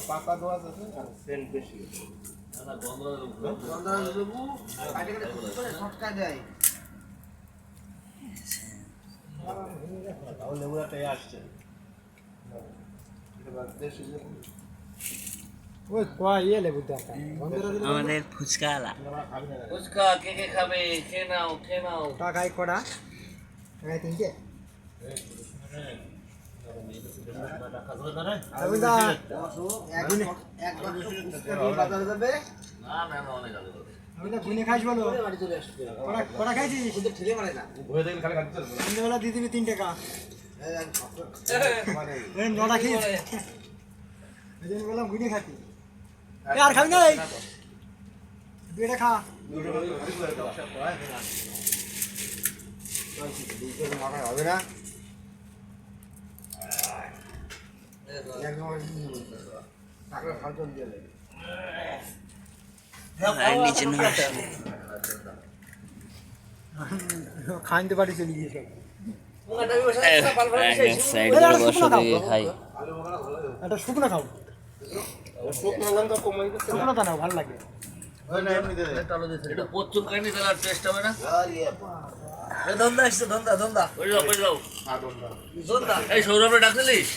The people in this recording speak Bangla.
পাতা দেওয়া আছে সেন্ট বেশি লেবুটাই আসছে আমাদের ফুচকা আলা ফুচকা কে কে খাবে খেয়ে নাও টাকায় কড়া টাকায় তিনটে গুনে খাইস বলো কড়া খাইছিস সন্ধ্যেবেলা দিয়ে দিবি 3 টাকা নটা খেয়েছিস বললাম গুনে খাতি আর খাবি না দুইটা খা হবে না নিচে নেমে আসলে খাইতে পারি চলে গিয়েছে সাইড করে বসে দিয়ে খাই একটা শুকনো খাও শুকনো লঙ্কা কমাই শুকনোটা নাও ভালো লাগে একটু প্রচুর কাহিনী তাহলে টেস্ট হবে না ধন্দা আসছে ধন্দা এই সৌরভে ডাকলিস